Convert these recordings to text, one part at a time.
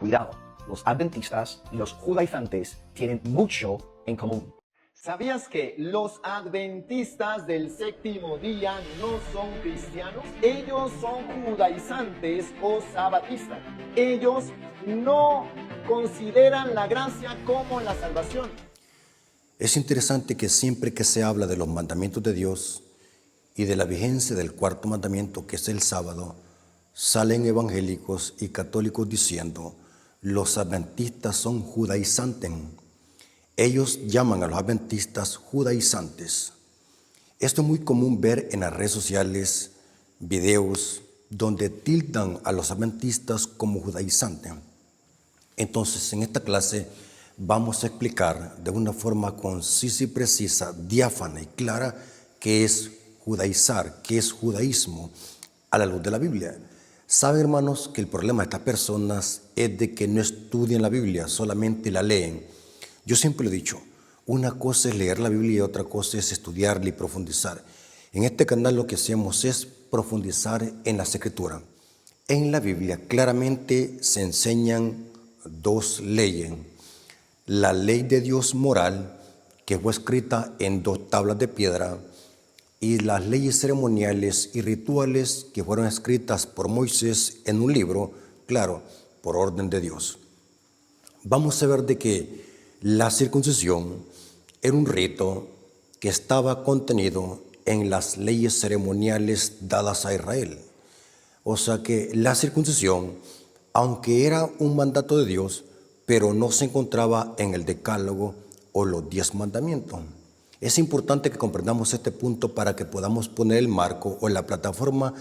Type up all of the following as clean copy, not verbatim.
Cuidado, los adventistas y los judaizantes tienen mucho en común. ¿Sabías que los adventistas del séptimo día no son cristianos? Ellos son judaizantes o sabatistas. Ellos no consideran la gracia como la salvación. Es interesante que siempre que se habla de los mandamientos de Dios y de la vigencia del cuarto mandamiento, que es el sábado, salen evangélicos y católicos diciendo: los adventistas son judaizantes. Ellos llaman a los adventistas judaizantes. Esto es muy común ver en las redes sociales videos donde tildan a los adventistas como judaizantes. Entonces, en esta clase vamos a explicar de una forma concisa y precisa, diáfana y clara, qué es judaizar, qué es judaísmo a la luz de la Biblia. Saben, hermanos, que el problema de estas personas es de que no estudian la Biblia, solamente la leen. Yo siempre lo he dicho, una cosa es leer la Biblia y otra cosa es estudiarla y profundizar. En este canal lo que hacemos es profundizar en las Escrituras. En la Biblia claramente se enseñan dos leyes. La ley de Dios moral, que fue escrita en 2 tablas de piedra, y las leyes ceremoniales y rituales que fueron escritas por Moisés en un libro, claro, por orden de Dios. Vamos a ver de que la circuncisión era un rito que estaba contenido en las leyes ceremoniales dadas a Israel. O sea que la circuncisión, aunque era un mandato de Dios, pero no se encontraba en el Decálogo o los 10 mandamientos. Es importante que comprendamos este punto para que podamos poner el marco o la plataforma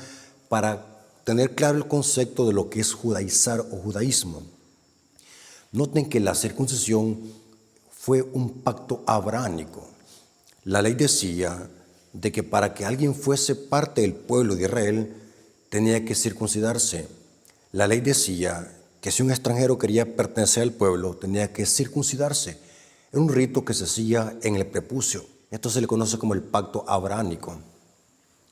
para tener claro el concepto de lo que es judaizar o judaísmo. Noten que la circuncisión fue un pacto abrahámico. La ley decía de que para que alguien fuese parte del pueblo de Israel tenía que circuncidarse. La ley decía que si un extranjero quería pertenecer al pueblo tenía que circuncidarse. Era un rito que se hacía en el prepucio. Esto se le conoce como el pacto abrahámico.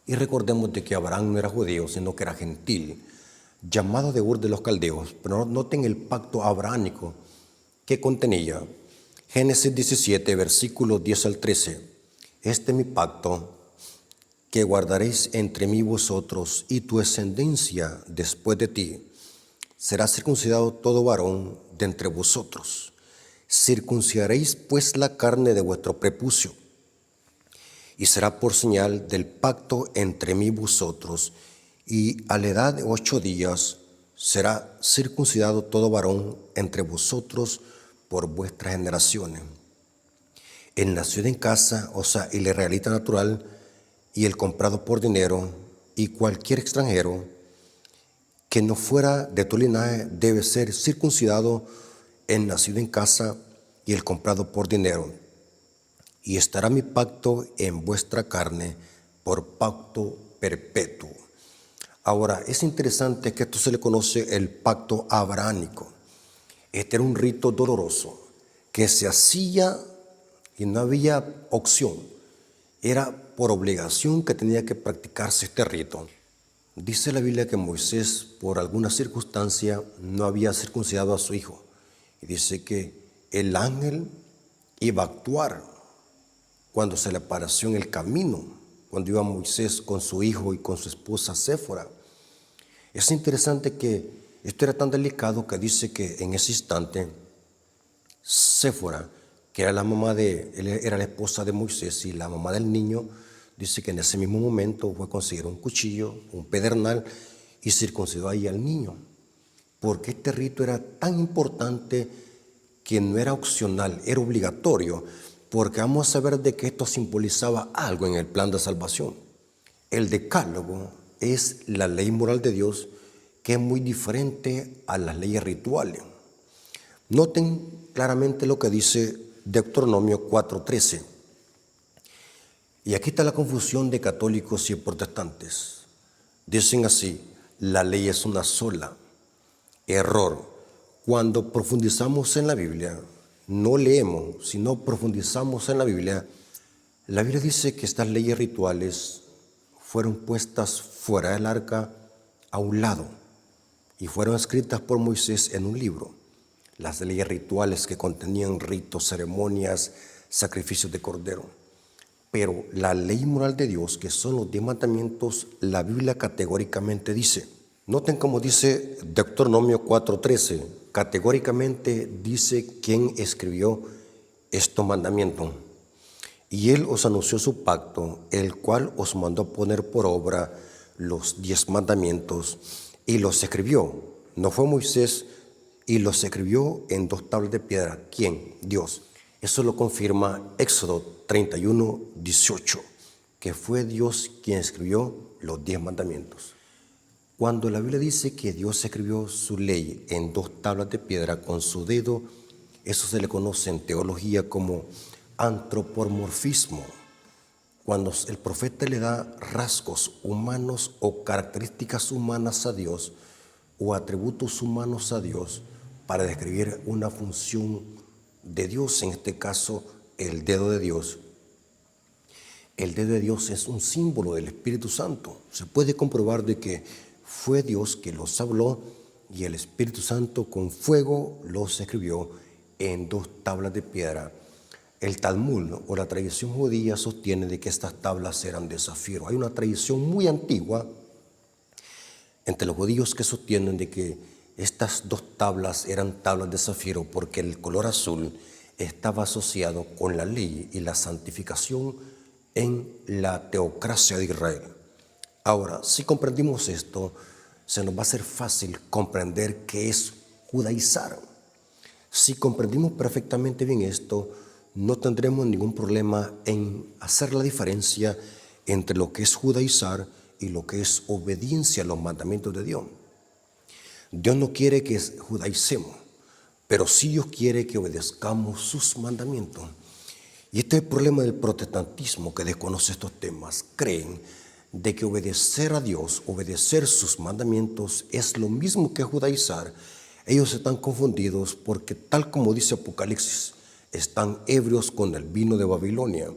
Y recordemos de que Abraham no era judío, sino que era gentil, llamado de Ur de los Caldeos. Pero noten el pacto abrahámico que contenía Génesis 17, versículos 10 al 13. Este es mi pacto que guardaréis entre mí y vosotros y tu descendencia después de ti. Será circuncidado todo varón de entre vosotros. Circuncidaréis pues la carne de vuestro prepucio, y será por señal del pacto entre mí y vosotros, y a la edad de 8 días será circuncidado todo varón entre vosotros por vuestras generaciones. El nacido en casa, o sea, el israelita natural, y el comprado por dinero, y cualquier extranjero que no fuera de tu linaje debe ser circuncidado, el nacido en casa y el comprado por dinero. Y estará mi pacto en vuestra carne por pacto perpetuo. Ahora, es interesante que esto se le conoce el pacto abrahámico. Este era un rito doloroso que se hacía y no había opción. Era por obligación que tenía que practicarse este rito. Dice la Biblia que Moisés, por alguna circunstancia, no había circuncidado a su hijo. Y dice que el ángel iba a actuar cuando se le apareció en el camino, cuando iba Moisés con su hijo y con su esposa Séfora. Es interesante que esto era tan delicado que dice que en ese instante Séfora, que era era la esposa de Moisés y la mamá del niño, dice que en ese mismo momento fue a conseguir un cuchillo, un pedernal y circuncidó ahí al niño. Porque este rito era tan importante que no era opcional, era obligatorio, porque vamos a ver de que esto simbolizaba algo en el plan de salvación. El decálogo es la ley moral de Dios, que es muy diferente a las leyes rituales. Noten claramente lo que dice Deuteronomio 4:13. Y aquí está la confusión de católicos y protestantes. Dicen así: la ley es una sola. Error. Cuando profundizamos en la Biblia, no leemos, sino profundizamos en la Biblia dice que estas leyes rituales fueron puestas fuera del arca a un lado. y fueron escritas por Moisés en un libro. Las leyes rituales que contenían ritos, ceremonias, sacrificios de cordero. Pero la ley moral de Dios, que son los 10 mandamientos, la Biblia categóricamente dice. Noten cómo dice Deuteronomio 4:13. Categóricamente dice quién escribió estos mandamientos. Y él os anunció su pacto, el cual os mandó poner por obra los 10 mandamientos y los escribió. No fue Moisés, y los escribió en 2 tablas de piedra. ¿Quién? Dios. Eso lo confirma Éxodo 31:18, que fue Dios quien escribió los 10 mandamientos. Cuando la Biblia dice que Dios escribió su ley en 2 tablas de piedra con su dedo, eso se le conoce en teología como antropomorfismo. Cuando el profeta le da rasgos humanos o características humanas a Dios o atributos humanos a Dios para describir una función de Dios, en este caso el dedo de Dios. El dedo de Dios es un símbolo del Espíritu Santo. Se puede comprobar de que fue Dios que los habló y el Espíritu Santo con fuego los escribió en 2 tablas de piedra. El Talmud o la tradición judía sostiene de que estas tablas eran de zafiro. Hay una tradición muy antigua entre los judíos que sostienen de que estas 2 tablas eran tablas de zafiro porque el color azul estaba asociado con la ley y la santificación en la teocracia de Israel. Ahora, si comprendimos esto, se nos va a hacer fácil comprender qué es judaizar. Si comprendimos perfectamente bien esto, no tendremos ningún problema en hacer la diferencia entre lo que es judaizar y lo que es obediencia a los mandamientos de Dios. Dios no quiere que judaicemos, pero sí Dios quiere que obedezcamos sus mandamientos. Y este es el problema del protestantismo, que desconoce estos temas. Creen de que obedecer a Dios, obedecer sus mandamientos es lo mismo que judaizar. Ellos están confundidos porque, tal como dice Apocalipsis, están ebrios con el vino de Babilonia.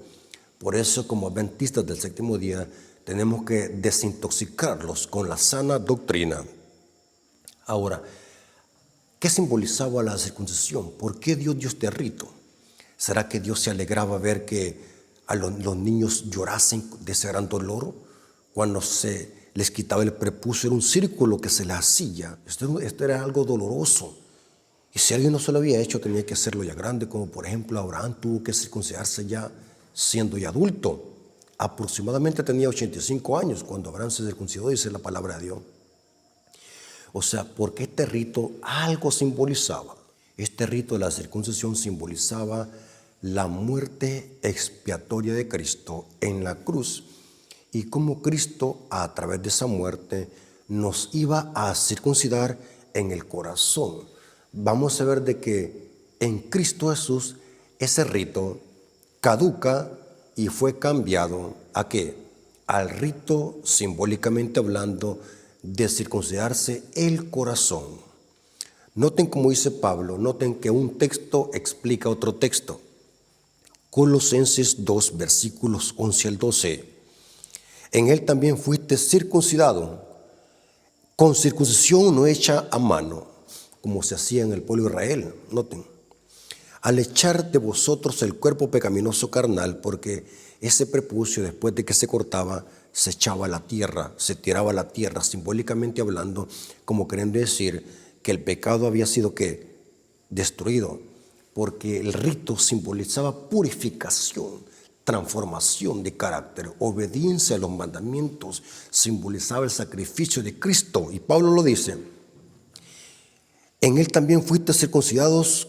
Por eso, como adventistas del séptimo día, tenemos que desintoxicarlos con la sana doctrina. Ahora, ¿qué simbolizaba la circuncisión? ¿Por qué Dios dio este rito? ¿Será que Dios se alegraba ver que a los niños llorasen de ese gran dolor? Cuando se les quitaba el prepucio, era un círculo que se les hacía. Esto era algo doloroso. Y si alguien no se lo había hecho, tenía que hacerlo ya grande, como por ejemplo Abraham tuvo que circuncidarse ya siendo ya adulto. Aproximadamente tenía 85 años cuando Abraham se circuncidó, dice la palabra de Dios. O sea, porque este rito algo simbolizaba. Este rito de la circuncisión simbolizaba la muerte expiatoria de Cristo en la cruz, y cómo Cristo, a través de esa muerte, nos iba a circuncidar en el corazón. Vamos a ver de que en Cristo Jesús ese rito caduca y fue cambiado ¿a qué? Al rito, simbólicamente hablando, de circuncidarse el corazón. Noten como dice Pablo, noten que un texto explica otro texto. Colosenses 2, versículos 11 al 12. En él también fuiste circuncidado, con circuncisión no hecha a mano, como se hacía en el pueblo de Israel. Noten, al echar de vosotros el cuerpo pecaminoso carnal, porque ese prepucio, después de que se cortaba, se echaba a la tierra, se tiraba a la tierra, simbólicamente hablando, como queriendo decir que el pecado había sido ¿qué? Destruido, porque el rito simbolizaba purificación, transformación de carácter, obediencia a los mandamientos, simbolizaba el sacrificio de Cristo. Y Pablo lo dice, en él también fuiste circuncidados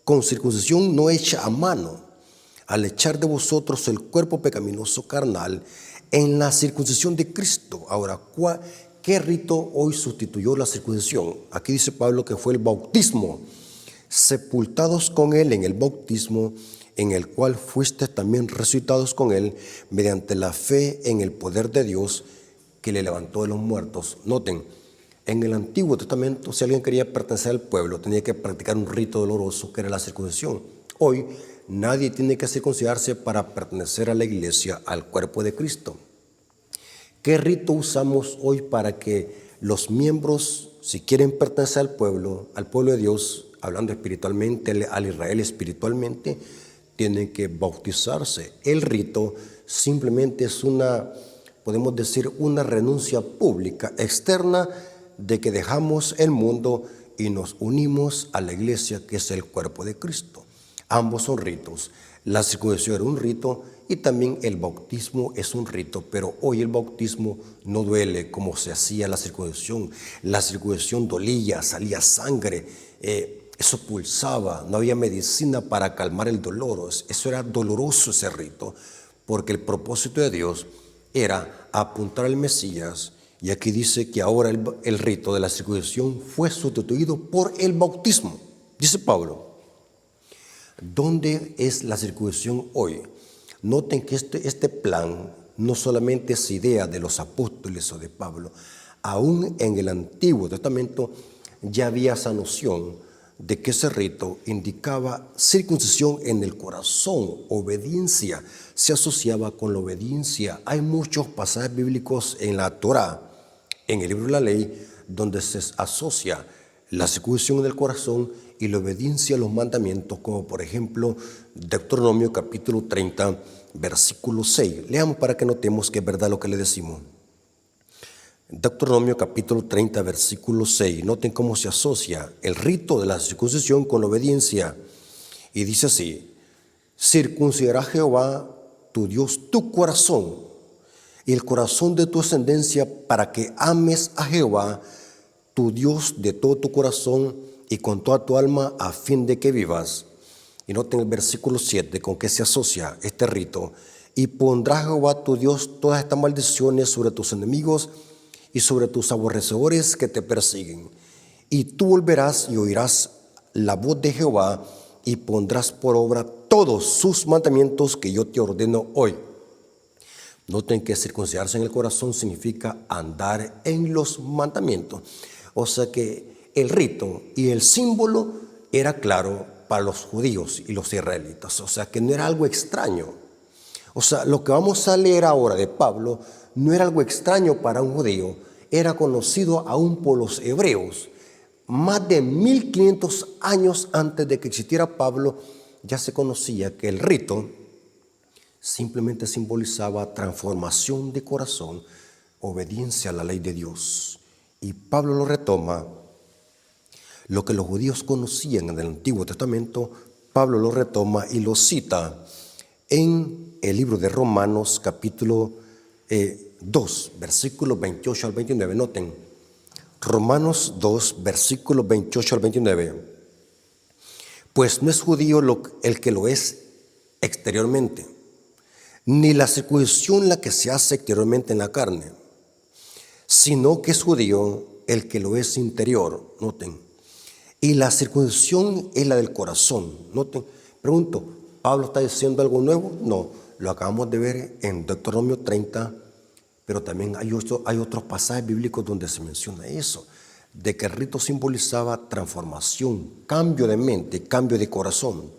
con circuncisión no hecha a mano, al echar de vosotros el cuerpo pecaminoso carnal en la circuncisión de Cristo. Ahora, ¿qué rito hoy sustituyó la circuncisión? Aquí dice Pablo que fue el bautismo, sepultados con él en el bautismo, en el cual fuiste también resucitados con él mediante la fe en el poder de Dios que le levantó de los muertos. Noten, en el Antiguo Testamento, si alguien quería pertenecer al pueblo, tenía que practicar un rito doloroso que era la circuncisión. Hoy, nadie tiene que circuncidarse para pertenecer a la iglesia, al cuerpo de Cristo. ¿Qué rito usamos hoy para que los miembros si quieren pertenecer al pueblo de Dios, hablando espiritualmente, al Israel espiritualmente, tienen que bautizarse. El rito simplemente es podemos decir, una renuncia pública, externa, de que dejamos el mundo y nos unimos a la iglesia, que es el cuerpo de Cristo. Ambos son ritos. La circuncisión era un rito y también el bautismo es un rito, pero hoy el bautismo no duele como se hacía la circuncisión. La circuncisión dolía, salía sangre, eso pulsaba, no había medicina para calmar el dolor. Eso era doloroso, ese rito, porque el propósito de Dios era apuntar al Mesías. Y aquí dice que ahora el rito de la circuncisión fue sustituido por el bautismo. Dice Pablo, ¿dónde es la circuncisión hoy? Noten que este plan no solamente es idea de los apóstoles o de Pablo. Aún en el Antiguo Testamento ya había esa noción de que ese rito indicaba circuncisión en el corazón, obediencia, se asociaba con la obediencia. Hay muchos pasajes bíblicos en la Torá, en el libro de la ley, donde se asocia la circuncisión en el corazón y la obediencia a los mandamientos, como por ejemplo Deuteronomio capítulo 30, versículo 6. Leamos para que notemos que es verdad lo que le decimos. Deuteronomio capítulo 30, versículo 6. Noten cómo se asocia el rito de la circuncisión con la obediencia. Y dice así: circuncidará Jehová tu Dios tu corazón y el corazón de tu ascendencia, para que ames a Jehová tu Dios de todo tu corazón y con toda tu alma, a fin de que vivas. Y noten el versículo 7 con que se asocia este rito: y pondrá Jehová tu Dios todas estas maldiciones sobre tus enemigos y sobre tus aborrecedores que te persiguen. Y tú volverás y oirás la voz de Jehová y pondrás por obra todos sus mandamientos que yo te ordeno hoy. Noten que circuncidarse en el corazón significa andar en los mandamientos. O sea que el rito y el símbolo era claro para los judíos y los israelitas. O sea que no era algo extraño. O sea, lo que vamos a leer ahora de Pablo no era algo extraño para un judío, era conocido aún por los hebreos. Más de 1500 años antes de que existiera Pablo, ya se conocía que el rito simplemente simbolizaba transformación de corazón, obediencia a la ley de Dios. Y Pablo lo retoma. Lo que los judíos conocían en el Antiguo Testamento, Pablo lo retoma y lo cita en el libro de Romanos capítulo 2, versículos 28 al 29. Noten, Romanos 2, versículos 28 al 29. Pues no es judío el que lo es exteriormente, ni la circuncisión la que se hace exteriormente en la carne, sino que es judío el que lo es interior. Noten, y la circuncisión es la del corazón. Noten, pregunto, ¿Pablo está diciendo algo nuevo? No, lo acabamos de ver en Deuteronomio 30, pero también hay otros pasajes bíblicos donde se menciona eso, de que el rito simbolizaba transformación, cambio de mente, cambio de corazón.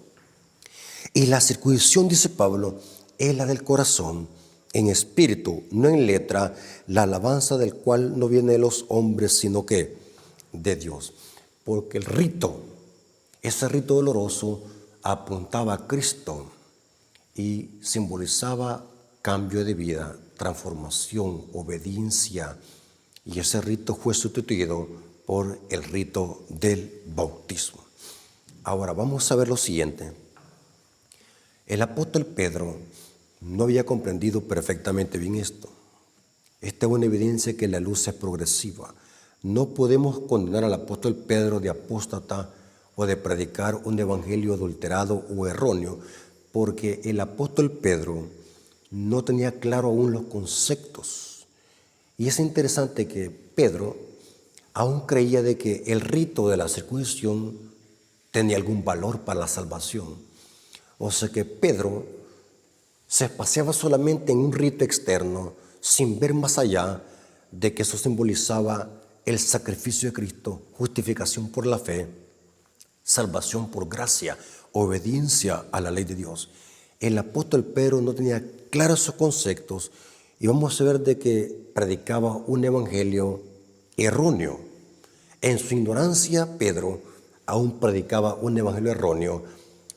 Y la circuncisión, dice Pablo, es la del corazón, en espíritu, no en letra, la alabanza del cual no viene de los hombres, sino que de Dios. Porque el rito, ese rito doloroso, apuntaba a Cristo y simbolizaba cambio de vida, transformación, obediencia. Y ese rito fue sustituido por el rito del bautismo. Ahora vamos a ver lo siguiente. El apóstol Pedro no había comprendido perfectamente bien esto. Esta es una evidencia que la luz es progresiva. No podemos condenar al apóstol Pedro de apóstata o de predicar un evangelio adulterado o erróneo, porque el apóstol Pedro no tenía claro aún los conceptos. Y es interesante que Pedro aún creía de que el rito de la circuncisión tenía algún valor para la salvación. O sea que Pedro se paseaba solamente en un rito externo, sin ver más allá de que eso simbolizaba el sacrificio de Cristo, justificación por la fe, salvación por gracia, obediencia a la ley de Dios. El apóstol Pedro no tenía claros esos conceptos y vamos a ver de que predicaba un evangelio erróneo. En su ignorancia, Pedro aún predicaba un evangelio erróneo,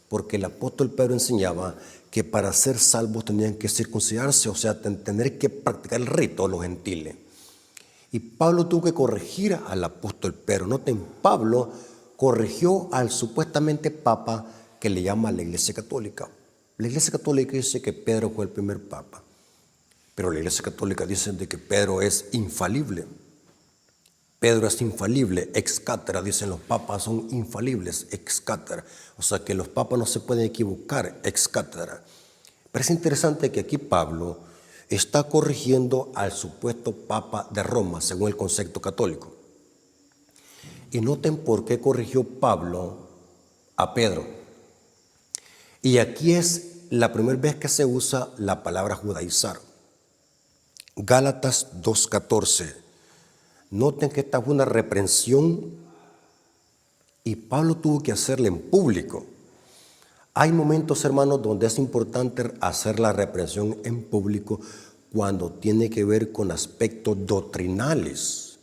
porque el apóstol Pedro enseñaba que para ser salvos tenían que circuncidarse, o sea, tener que practicar el rito los gentiles. Y Pablo tuvo que corregir al apóstol Pedro. Noten, Pablo corrigió al supuestamente papa que le llama a la Iglesia Católica. La Iglesia Católica dice que Pedro fue el primer papa, pero la Iglesia Católica dice de que Pedro es infalible. Pedro es infalible, ex cátedra, dicen los papas son infalibles, ex cátedra. O sea que los papas no se pueden equivocar, ex cátedra. Pero es interesante que aquí Pablo está corrigiendo al supuesto papa de Roma, según el concepto católico. Y noten por qué corrigió Pablo a Pedro. Y aquí es la primera vez que se usa la palabra judaizar. Gálatas 2:14. Noten que esta fue una reprensión y Pablo tuvo que hacerla en público. Hay momentos, hermanos, donde es importante hacer la reprensión en público cuando tiene que ver con aspectos doctrinales.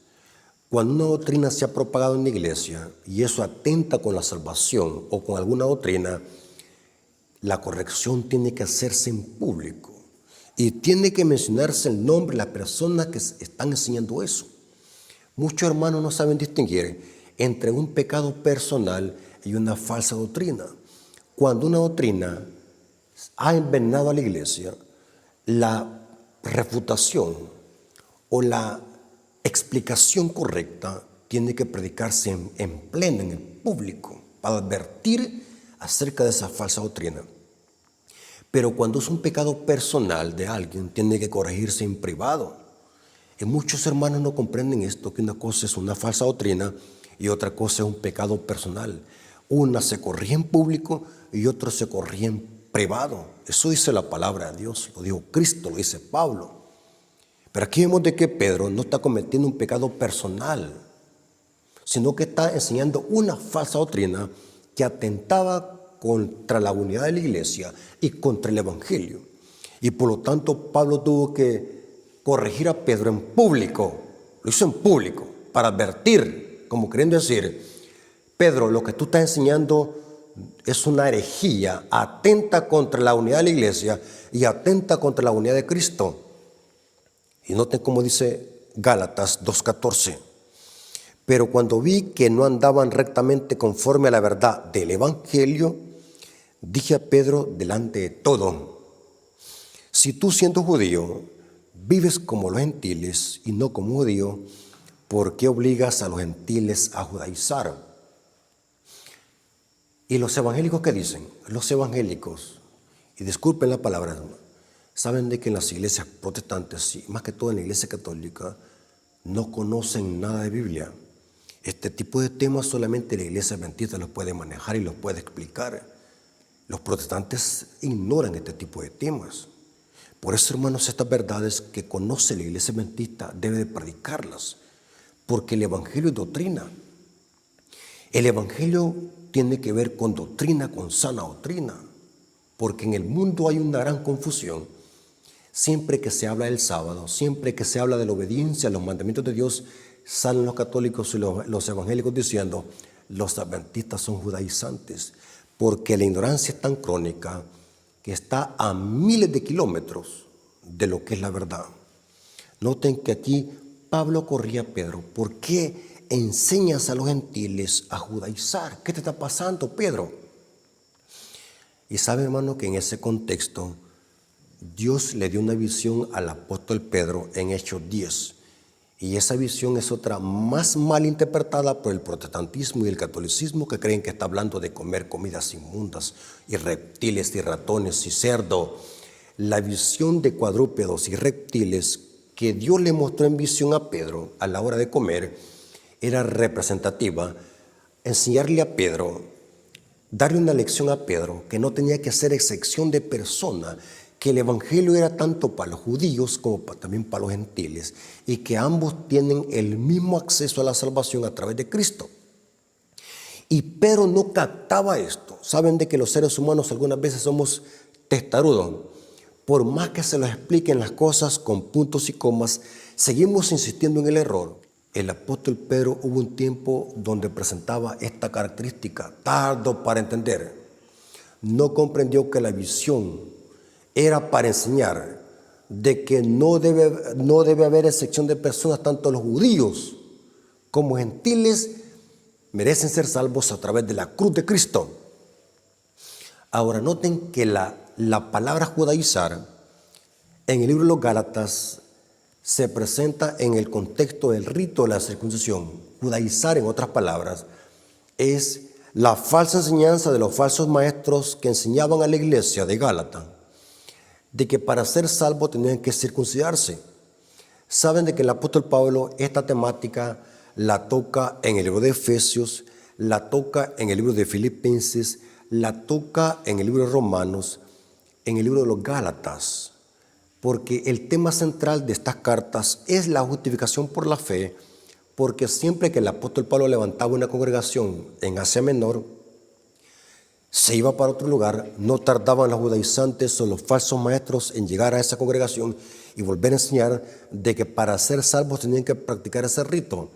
Cuando una doctrina se ha propagado en la iglesia y eso atenta con la salvación o con alguna doctrina, la corrección tiene que hacerse en público y tiene que mencionarse el nombre de la persona que están enseñando eso. Muchos hermanos no saben distinguir entre un pecado personal y una falsa doctrina. Cuando una doctrina ha envenenado a la iglesia, la refutación o la explicación correcta tiene que predicarse en pleno, en el público, para advertir acerca de esa falsa doctrina. Pero cuando es un pecado personal de alguien, tiene que corregirse en privado. Y muchos hermanos no comprenden esto, que una cosa es una falsa doctrina y otra cosa es un pecado personal. Una se corrige en público y otra se corrige en privado. Eso dice la palabra de Dios, lo dijo Cristo, lo dice Pablo. Pero aquí vemos de que Pedro no está cometiendo un pecado personal, sino que está enseñando una falsa doctrina que atentaba contra la unidad de la iglesia y contra el evangelio. Y por lo tanto Pablo tuvo que corregir a Pedro en público, lo hizo en público, para advertir, como queriendo decir, Pedro, lo que tú estás enseñando es una herejía, atenta contra la unidad de la iglesia y atenta contra la unidad de Cristo. Y noten cómo dice Gálatas 2:14. Pero cuando vi que no andaban rectamente conforme a la verdad del evangelio, dije a Pedro delante de todo, si tú siendo judío vives como los gentiles y no como judío, ¿por qué obligas a los gentiles a judaizar? ¿Y los evangélicos qué dicen? Los evangélicos, y disculpen la palabra, saben de que en las iglesias protestantes, y más que todo en la iglesia católica, no conocen nada de Biblia. Este tipo de temas solamente la iglesia adventista los puede manejar y los puede explicar. Los protestantes ignoran este tipo de temas. Por eso, hermanos, estas verdades que conoce la iglesia adventista debe de predicarlas, porque el evangelio es doctrina. El evangelio tiene que ver con doctrina, con sana doctrina, porque en el mundo hay una gran confusión. Siempre que se habla del sábado, siempre que se habla de la obediencia a los mandamientos de Dios, salen los católicos y los evangélicos diciendo, los adventistas son judaizantes, porque la ignorancia es tan crónica que está a miles de kilómetros de lo que es la verdad. Noten que aquí Pablo corría a Pedro, ¿por qué enseñas a los gentiles a judaizar? ¿Qué te está pasando, Pedro? Y sabe, hermano, que en ese contexto Dios le dio una visión al apóstol Pedro en Hechos 10. Y esa visión es otra más mal interpretada por el protestantismo y el catolicismo, que creen que está hablando de comer comidas inmundas y reptiles y ratones y cerdo. La visión de cuadrúpedos y reptiles que Dios le mostró en visión a Pedro a la hora de comer era representativa, enseñarle a Pedro, darle una lección a Pedro que no tenía que ser excepción de persona, que el evangelio era tanto para los judíos como también para los gentiles y que ambos tienen el mismo acceso a la salvación a través de Cristo. Y Pedro no captaba esto. Saben de que los seres humanos algunas veces somos testarudos. Por más que se nos expliquen las cosas con puntos y comas, seguimos insistiendo en el error. El apóstol Pedro hubo un tiempo donde presentaba esta característica, tardo para entender. No comprendió que la visión era para enseñar de que no debe haber excepción de personas, tanto los judíos como gentiles merecen ser salvos a través de la cruz de Cristo. Ahora noten que la palabra judaizar en el libro de los Gálatas se presenta en el contexto del rito de la circuncisión. Judaizar, en otras palabras, es la falsa enseñanza de los falsos maestros que enseñaban a la iglesia de Gálatas de que para ser salvo tenían que circuncidarse. Saben de que el apóstol Pablo esta temática la toca en el libro de Efesios, la toca en el libro de Filipenses, la toca en el libro de Romanos, en el libro de los Gálatas, porque el tema central de estas cartas es la justificación por la fe, porque siempre que el apóstol Pablo levantaba una congregación en Asia Menor, se iba para otro lugar, no tardaban los judaizantes o los falsos maestros en llegar a esa congregación y volver a enseñar de que para ser salvos tenían que practicar ese rito.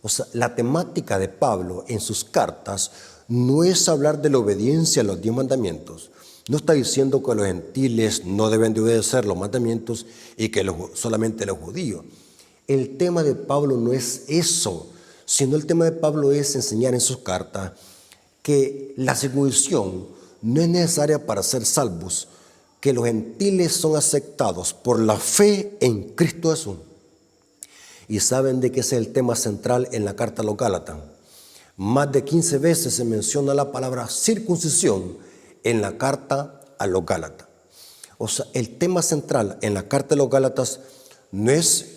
O sea, la temática de Pablo en sus cartas no es hablar de la obediencia a los 10 mandamientos. No está diciendo que los gentiles no deben de obedecer los mandamientos y que solamente los judíos. El tema de Pablo no es eso, sino el tema de Pablo es enseñar en sus cartas que la circuncisión no es necesaria para ser salvos, que los gentiles son aceptados por la fe en Cristo Jesús. Y saben de que ese es el tema central en la carta a los Gálatas. Más de 15 veces se menciona la palabra circuncisión en la carta a los Gálatas. O sea, el tema central en la carta a los Gálatas no es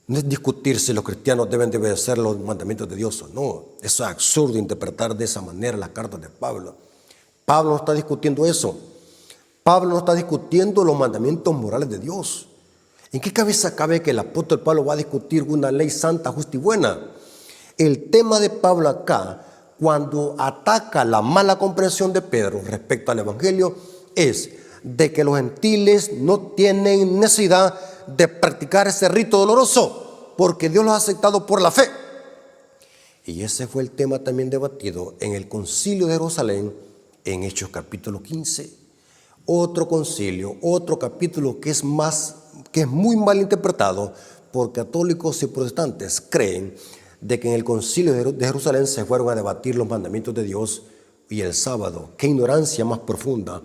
discutir si los cristianos deben de obedecer los mandamientos de Dios o no. Eso es absurdo interpretar de esa manera las cartas de Pablo. Pablo no está discutiendo eso. Pablo no está discutiendo los mandamientos morales de Dios. ¿En qué cabeza cabe que el apóstol Pablo va a discutir una ley santa, justa y buena? El tema de Pablo acá, cuando ataca la mala comprensión de Pedro respecto al Evangelio, es de que los gentiles no tienen necesidad de practicar ese rito doloroso, porque Dios los ha aceptado por la fe. Y ese fue el tema también debatido en el concilio de Jerusalén, en Hechos capítulo 15. Otro concilio, otro capítulo que es muy mal interpretado por católicos y protestantes. Creen de que en el concilio de Jerusalén se fueron a debatir los mandamientos de Dios y el sábado. Qué ignorancia más profunda.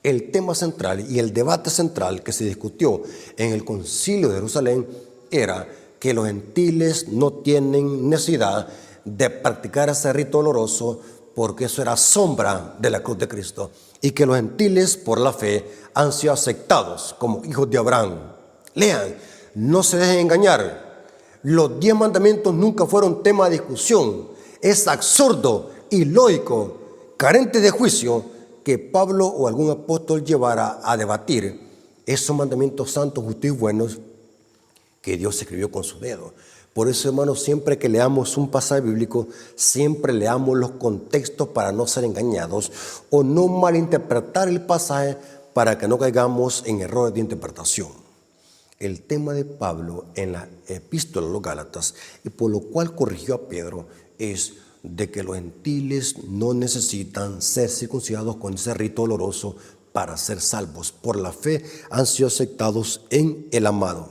El tema central y el debate central que se discutió en el concilio de Jerusalén era que los gentiles no tienen necesidad de practicar ese rito doloroso porque eso era sombra de la cruz de Cristo y que los gentiles por la fe han sido aceptados como hijos de Abraham. Lean, no se dejen engañar. Los 10 mandamientos nunca fueron tema de discusión. Es absurdo, ilógico, carente de juicio que Pablo o algún apóstol llevara a debatir esos mandamientos santos, justos y buenos que Dios escribió con su dedo. Por eso, hermanos, siempre que leamos un pasaje bíblico, siempre leamos los contextos para no ser engañados o no malinterpretar el pasaje para que no caigamos en errores de interpretación. El tema de Pablo en la epístola a los Gálatas, y por lo cual corrigió a Pedro, es de que los gentiles no necesitan ser circuncidados con ese rito doloroso para ser salvos. Por la fe han sido aceptados en el amado.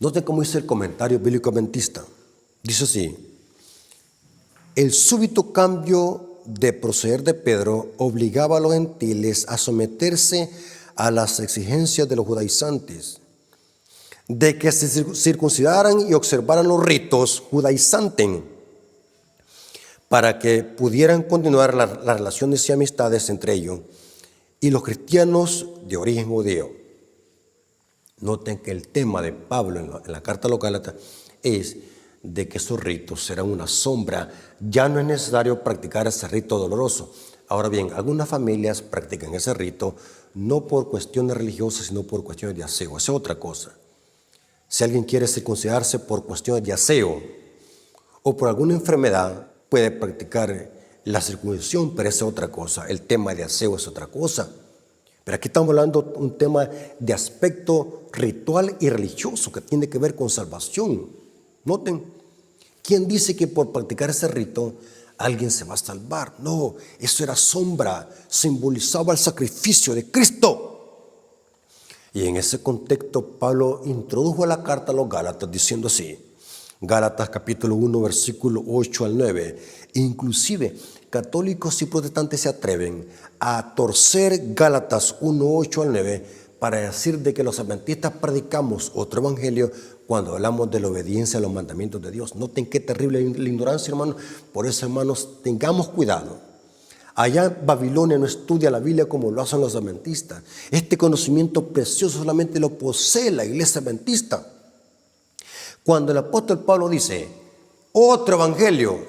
Noten cómo dice el comentario bíblico adventista. Dice así: el súbito cambio de proceder de Pedro obligaba a los gentiles a someterse a las exigencias de los judaizantes, de que se circuncidaran y observaran los ritos judaizantes, para que pudieran continuar las relaciones y amistades entre ellos y los cristianos de origen judío. Noten que el tema de Pablo en la carta a los Gálatas es de que esos ritos serán una sombra. Ya no es necesario practicar ese rito doloroso. Ahora bien, algunas familias practican ese rito no por cuestiones religiosas, sino por cuestiones de aseo. Esa es otra cosa. Si alguien quiere circuncidarse por cuestiones de aseo o por alguna enfermedad, puede practicar la circuncisión, pero esa es otra cosa. El tema de aseo es otra cosa. Pero aquí estamos hablando de un tema de aspecto ritual y religioso que tiene que ver con salvación. Noten, ¿quién dice que por practicar ese rito alguien se va a salvar? No, eso era sombra, simbolizaba el sacrificio de Cristo. Y en ese contexto Pablo introdujo a la carta a los Gálatas diciendo así, Gálatas capítulo 1 versículo 8 al 9, inclusive católicos y protestantes se atreven a torcer Gálatas 1, 8 al 9 para decir de que los adventistas predicamos otro evangelio cuando hablamos de la obediencia a los mandamientos de Dios. Noten qué terrible la ignorancia, hermanos. Por eso, hermanos, tengamos cuidado. Allá en Babilonia no estudia la Biblia como lo hacen los adventistas. Este conocimiento precioso solamente lo posee la iglesia adventista. Cuando el apóstol Pablo dice otro evangelio,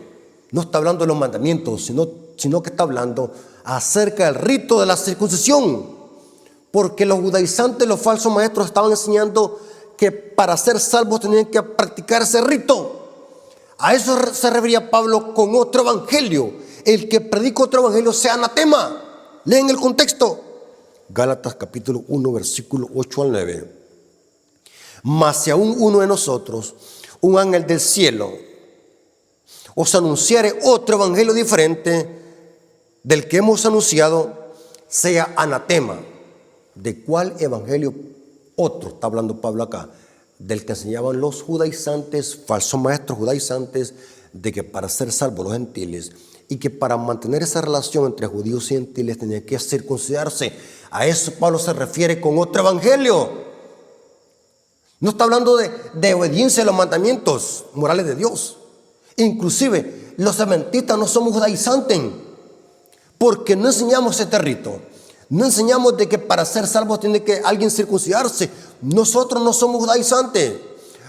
no está hablando de los mandamientos, sino que está hablando acerca del rito de la circuncisión. Porque los judaizantes, los falsos maestros estaban enseñando que para ser salvos tenían que practicar ese rito. A eso se refería Pablo con otro evangelio. El que predica otro evangelio sea anatema. Leen el contexto. Gálatas capítulo 1 versículo 8 al 9. Mas si aún uno de nosotros, un ángel del cielo, os anunciare otro evangelio diferente del que hemos anunciado, sea anatema. ¿De cuál evangelio otro? Está hablando Pablo acá. Del que enseñaban los judaizantes, falsos maestros judaizantes, de que para ser salvos los gentiles y que para mantener esa relación entre judíos y gentiles tenía que circuncidarse. A eso Pablo se refiere con otro evangelio. No está hablando de obediencia a los mandamientos morales de Dios. Inclusive los adventistas no somos judaizantes porque no enseñamos este rito. No enseñamos de que para ser salvos tiene que alguien circuncidarse. Nosotros no somos judaizantes.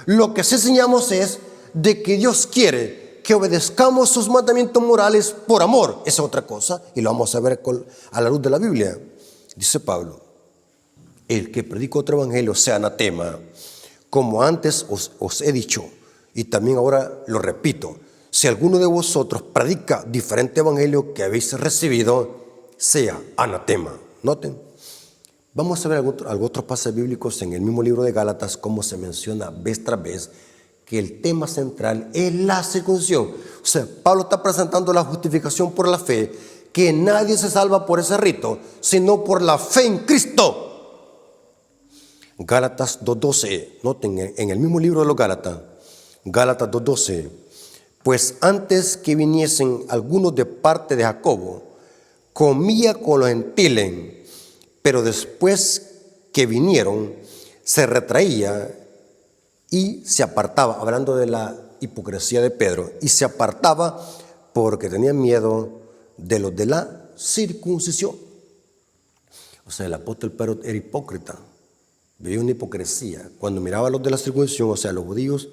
Lo que sí enseñamos es de que Dios quiere que obedezcamos sus mandamientos morales por amor. Esa es otra cosa y lo vamos a ver a la luz de la Biblia. Dice Pablo, el que predica otro evangelio sea anatema. Como antes os he dicho y también ahora lo repito, si alguno de vosotros predica diferente evangelio que habéis recibido, sea anatema. Noten, vamos a ver algunos otros pasajes bíblicos en el mismo libro de Gálatas, como se menciona vez tras vez, que el tema central es la circuncisión. O sea, Pablo está presentando la justificación por la fe, que nadie se salva por ese rito, sino por la fe en Cristo. Gálatas 2.12, noten, en el mismo libro de los Gálatas, Gálatas 2.12, pues antes que viniesen algunos de parte de Jacobo, comía con los gentiles, pero después que vinieron, se retraía y se apartaba, hablando de la hipocresía de Pedro, y se apartaba porque tenía miedo de los de la circuncisión. O sea, el apóstol Pedro era hipócrita, vivía una hipocresía. Cuando miraba a los de la circuncisión, o sea, los judíos,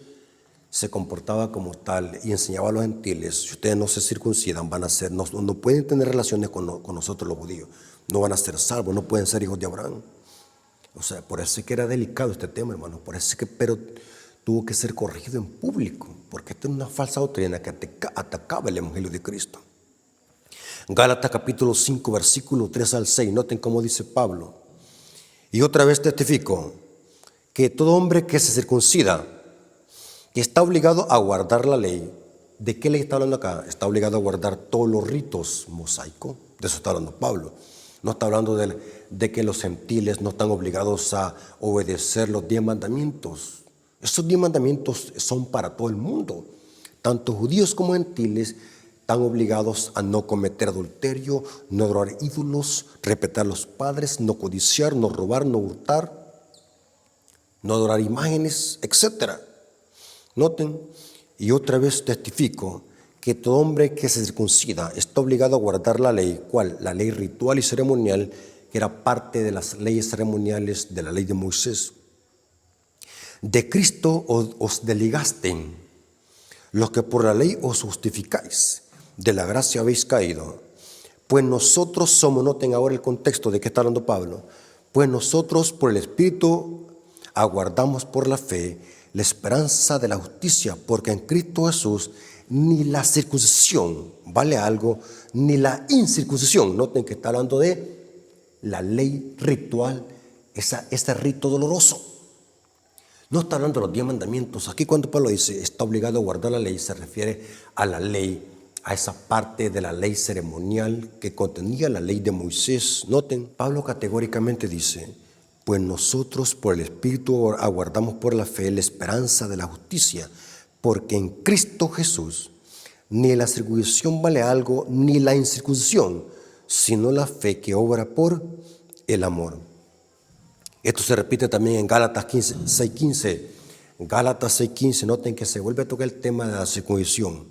se comportaba como tal y enseñaba a los gentiles, si ustedes no se circuncidan, van a ser, no pueden tener relaciones con nosotros los judíos, no van a ser salvos, no pueden ser hijos de Abraham. O sea, por eso es que era delicado este tema, hermano, por eso es que Pedro tuvo que ser corregido en público, porque esta es una falsa doctrina que atacaba el evangelio de Cristo. Gálatas capítulo 5, versículo 3 al 6, noten cómo dice Pablo, y otra vez testifico que todo hombre que se circuncida está obligado a guardar la ley. ¿De qué ley está hablando acá? Está obligado a guardar todos los ritos mosaicos. De eso está hablando Pablo. No está hablando de que los gentiles no están obligados a obedecer los 10 mandamientos. Esos 10 mandamientos son para todo el mundo. Tanto judíos como gentiles están obligados a no cometer adulterio, no adorar ídolos, respetar a los padres, no codiciar, no robar, no hurtar, no adorar imágenes, etcétera. Noten, y otra vez testifico que todo hombre que se circuncida está obligado a guardar la ley. ¿Cuál? La ley ritual y ceremonial, que era parte de las leyes ceremoniales de la ley de Moisés. De Cristo os desligasten, los que por la ley os justificáis, de la gracia habéis caído. Pues nosotros somos, noten ahora el contexto de qué está hablando Pablo, pues nosotros por el Espíritu aguardamos por la fe la esperanza de la justicia, porque en Cristo Jesús ni la circuncisión vale algo, ni la incircuncisión. Noten que está hablando de la ley ritual, ese rito doloroso. No está hablando de los 10 mandamientos. Aquí cuando Pablo dice está obligado a guardar la ley, se refiere a la ley, a esa parte de la ley ceremonial que contenía la ley de Moisés. Noten, Pablo categóricamente dice, pues nosotros por el Espíritu aguardamos por la fe la esperanza de la justicia, porque en Cristo Jesús ni la circuncisión vale algo, ni la incircuncisión, sino la fe que obra por el amor. Esto se repite también en Gálatas 6:15. Gálatas 6:15, noten que se vuelve a tocar el tema de la circuncisión.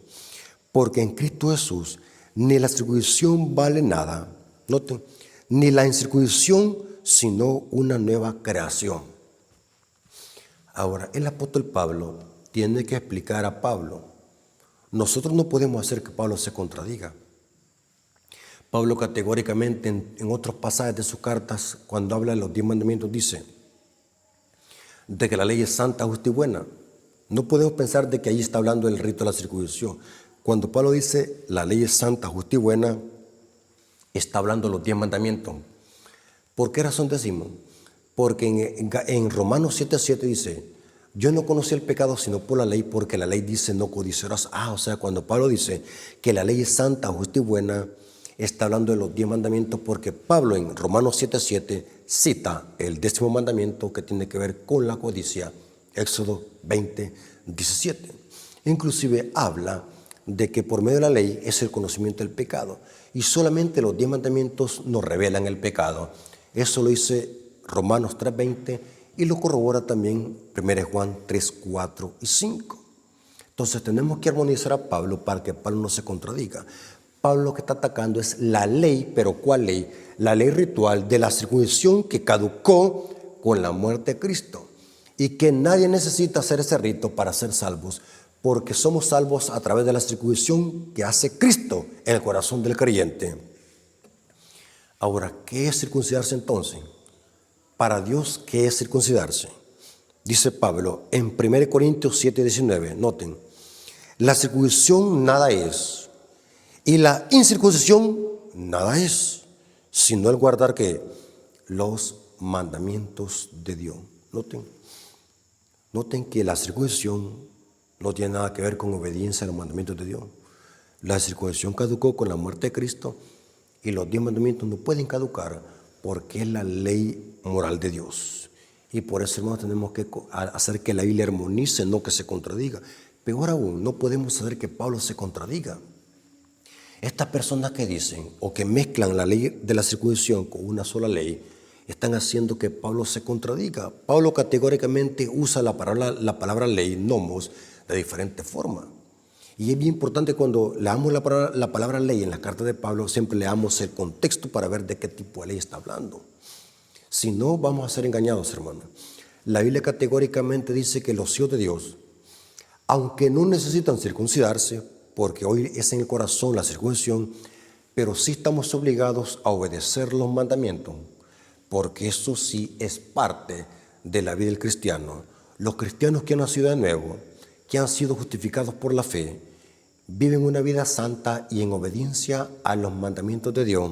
Porque en Cristo Jesús ni la circuncisión vale nada, noten, ni la incircuncisión, sino una nueva creación. Ahora, el apóstol Pablo tiene que explicar a Pablo. Nosotros no podemos hacer que Pablo se contradiga. Pablo categóricamente en otros pasajes de sus cartas, cuando habla de los 10 mandamientos, dice de que la ley es santa, justa y buena. No podemos pensar de que ahí está hablando del rito de la circuncisión. Cuando Pablo dice la ley es santa, justa y buena, está hablando de los 10 mandamientos. ¿Por qué razón decimos? Porque en Romanos 7:7 dice, yo no conocí el pecado sino por la ley, porque la ley dice no codiciarás. O sea, cuando Pablo dice que la ley es santa, justa y buena, está hablando de los 10 mandamientos, porque Pablo en Romanos 7:7 cita el 10º mandamiento que tiene que ver con la codicia, Éxodo 20:17. Inclusive habla de que por medio de la ley es el conocimiento del pecado, y solamente los 10 mandamientos nos revelan el pecado. Eso lo dice Romanos 3:20 y lo corrobora también 1 Juan 3:4 y 5. Entonces tenemos que armonizar a Pablo para que Pablo no se contradiga. Pablo lo que está atacando es la ley, pero ¿cuál ley? La ley ritual de la circuncisión que caducó con la muerte de Cristo, y que nadie necesita hacer ese rito para ser salvos, porque somos salvos a través de la circuncisión que hace Cristo en el corazón del creyente. Ahora, ¿qué es circuncidarse entonces? Para Dios, ¿qué es circuncidarse? Dice Pablo en 1 Corintios 7:19, noten, la circuncisión nada es, y la incircuncisión nada es, sino el guardar ¿qué? Los mandamientos de Dios. Noten que la circuncisión no tiene nada que ver con obediencia a los mandamientos de Dios. La circuncisión caducó con la muerte de Cristo, y los 10 mandamientos no pueden caducar porque es la ley moral de Dios. Y por eso, hermanos, tenemos que hacer que la Biblia armonice, no que se contradiga. Peor aún, no podemos hacer que Pablo se contradiga. Estas personas que dicen o que mezclan la ley de la circuncisión con una sola ley, están haciendo que Pablo se contradiga. Pablo categóricamente usa la palabra ley, nomos, de diferente forma. Y es bien importante cuando leamos la palabra ley en las cartas de Pablo, siempre leamos el contexto para ver de qué tipo de ley está hablando. Si no, vamos a ser engañados, hermanos. La Biblia categóricamente dice que los hijos de Dios, aunque no necesitan circuncidarse, porque hoy es en el corazón la circuncisión, pero sí estamos obligados a obedecer los mandamientos, porque eso sí es parte de la vida del cristiano. Los cristianos que han nacido de nuevo, que han sido justificados por la fe, viven una vida santa y en obediencia a los mandamientos de Dios.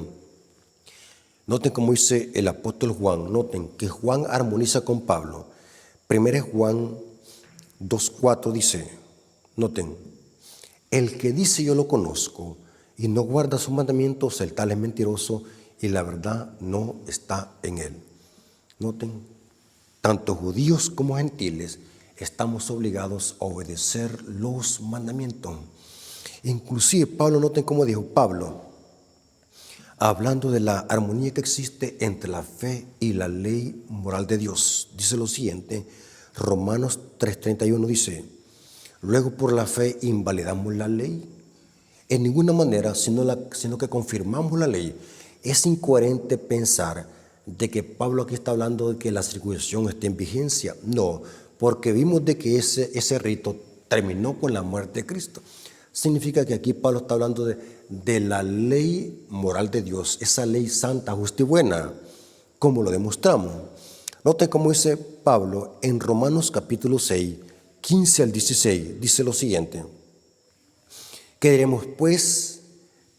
Noten como dice el apóstol Juan, noten que Juan armoniza con Pablo. 1 Juan 2:4 dice, noten, el que dice yo lo conozco y no guarda sus mandamientos, el tal es mentiroso y la verdad no está en él. Noten, tanto judíos como gentiles estamos obligados a obedecer los mandamientos. Inclusive Pablo, noten cómo dijo Pablo, hablando de la armonía que existe entre la fe y la ley moral de Dios. Dice lo siguiente, Romanos 3:31 dice, luego por la fe invalidamos la ley. En ninguna manera, sino que confirmamos la ley. Es incoherente pensar de que Pablo aquí está hablando de que la circuncisión esté en vigencia. No, porque vimos de que ese rito terminó con la muerte de Cristo. Significa que aquí Pablo está hablando de la ley moral de Dios, esa ley santa, justa y buena, como lo demostramos. Noten cómo dice Pablo en Romanos capítulo 6, 15 al 16, dice lo siguiente. ¿Qué diremos pues?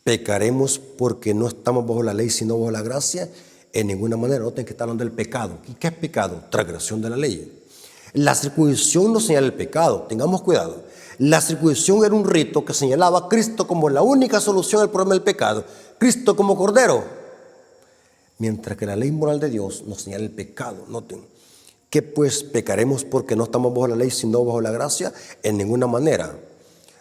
¿Pecaremos porque no estamos bajo la ley sino bajo la gracia? En ninguna manera. Noten que está hablando del pecado. ¿Y qué es pecado? Transgresión de la ley. La circuncisión no señala el pecado, tengamos cuidado. La circuncisión era un rito que señalaba a Cristo como la única solución al problema del pecado, Cristo como Cordero. Mientras que la ley moral de Dios nos señala el pecado. Noten, ¿qué pues pecaremos porque no estamos bajo la ley sino bajo la gracia? En ninguna manera.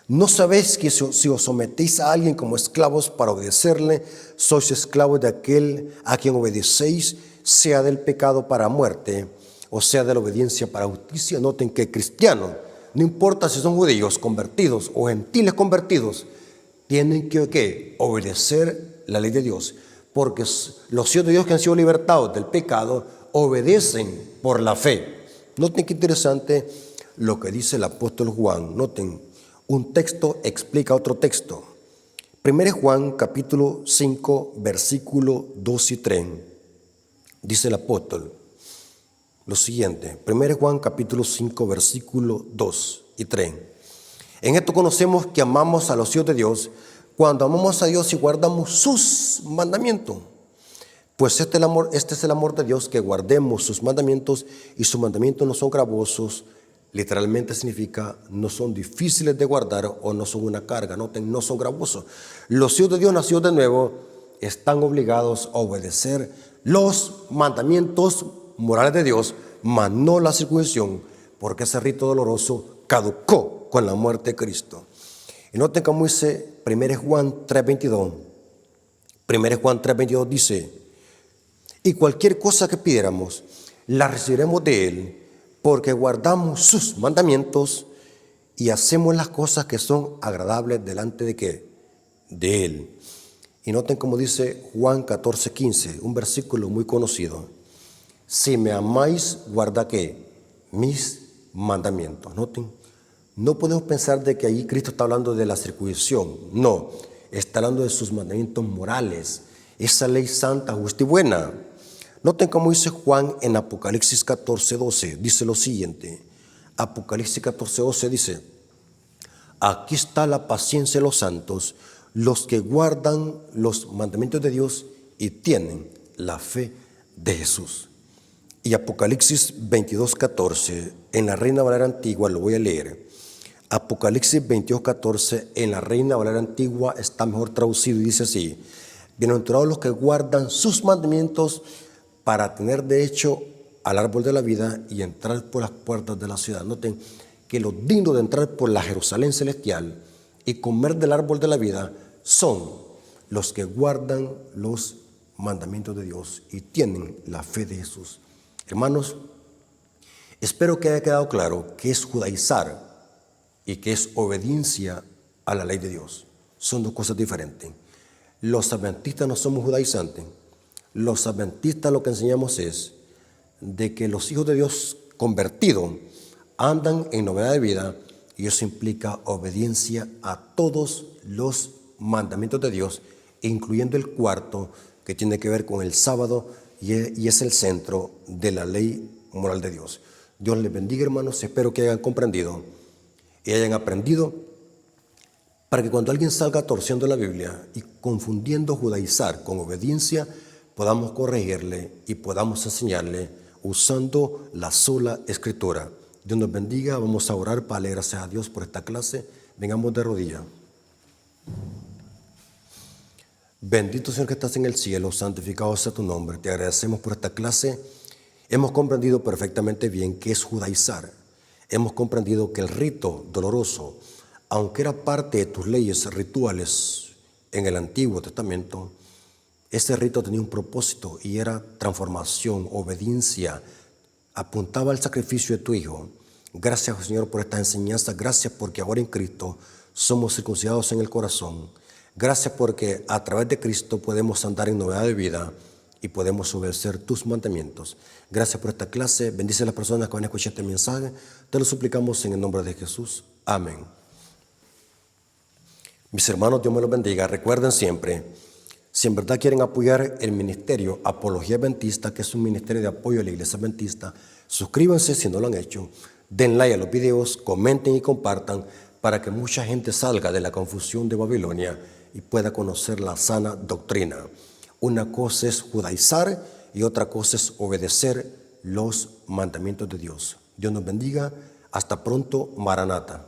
¿No sabéis que si os sometéis a alguien como esclavos para obedecerle, sois esclavos de aquel a quien obedecéis, sea del pecado para muerte, o sea de la obediencia para justicia? Noten que cristianos, no importa si son judíos convertidos o gentiles convertidos, tienen que obedecer la ley de Dios, porque los hijos de Dios que han sido libertados del pecado obedecen por la fe. Noten qué interesante lo que dice el apóstol Juan. Noten, un texto explica otro texto. 1 Juan capítulo 5 versículo 2 y 3. Dice el apóstol lo siguiente. 1 Juan capítulo 5 versículo 2 y 3. En esto conocemos que amamos a los hijos de Dios cuando amamos a Dios y guardamos sus mandamientos. Pues este es el amor de Dios, que guardemos sus mandamientos, y sus mandamientos no son gravosos. Literalmente significa no son difíciles de guardar o no son una carga. Noten, no son gravosos. Los hijos de Dios nacidos de nuevo están obligados a obedecer los mandamientos morales de Dios, mas no la circuncisión, porque ese rito doloroso caducó con la muerte de Cristo. Y noten cómo dice 1 Juan 3:22. 1 Juan 3:22 dice: y cualquier cosa que pidiéramos, la recibiremos de Él, porque guardamos sus mandamientos y hacemos las cosas que son agradables delante de ¿qué? De Él. Y noten cómo dice Juan 14:15, un versículo muy conocido. Si me amáis, guarda ¿qué? Mis mandamientos. Noten, no podemos pensar de que ahí Cristo está hablando de la circuncisión. No, está hablando de sus mandamientos morales, esa ley santa, justa y buena. Noten cómo dice Juan en Apocalipsis 14:12, dice lo siguiente. Apocalipsis 14:12 dice: aquí está la paciencia de los santos, los que guardan los mandamientos de Dios y tienen la fe de Jesús. Y Apocalipsis 22:14, en la Reina Valera Antigua, lo voy a leer. Apocalipsis 22:14, en la Reina Valera Antigua está mejor traducido y dice así: bienaventurados los que guardan sus mandamientos para tener derecho al árbol de la vida y entrar por las puertas de la ciudad. Noten que los dignos de entrar por la Jerusalén celestial y comer del árbol de la vida son los que guardan los mandamientos de Dios y tienen la fe de Jesús. Hermanos, espero que haya quedado claro que es judaizar y que es obediencia a la ley de Dios. Son dos cosas diferentes. Los adventistas no somos judaizantes. Los adventistas lo que enseñamos es de que los hijos de Dios convertidos andan en novedad de vida, y eso implica obediencia a todos los mandamientos de Dios, incluyendo el cuarto, que tiene que ver con el sábado y es el centro de la ley moral de Dios. Dios les bendiga, hermanos. Espero que hayan comprendido y hayan aprendido, para que cuando alguien salga torciendo la Biblia y confundiendo judaizar con obediencia, podamos corregirle y podamos enseñarle usando la sola Escritura. Dios nos bendiga. Vamos a orar para darle gracias a Dios por esta clase. Vengamos de rodillas. Bendito Señor que estás en el cielo, santificado sea tu nombre. Te agradecemos por esta clase. Hemos comprendido perfectamente bien qué es judaizar. Hemos comprendido que el rito doloroso, aunque era parte de tus leyes rituales en el Antiguo Testamento, ese rito tenía un propósito y era transformación, obediencia, apuntaba al sacrificio de tu Hijo. Gracias, Señor, por esta enseñanza. Gracias porque ahora en Cristo somos circuncidados en el corazón. Gracias porque a través de Cristo podemos andar en novedad de vida y podemos obedecer tus mandamientos. Gracias por esta clase. Bendice a las personas que van a escuchar este mensaje. Te lo suplicamos en el nombre de Jesús. Amén. Mis hermanos, Dios me los bendiga. Recuerden siempre, si en verdad quieren apoyar el ministerio Apología Adventista, que es un ministerio de apoyo a la Iglesia Adventista, suscríbanse si no lo han hecho, den like a los videos, comenten y compartan para que mucha gente salga de la confusión de Babilonia y pueda conocer la sana doctrina. Una cosa es judaizar y otra cosa es obedecer los mandamientos de Dios. Dios nos bendiga. Hasta pronto, Maranata.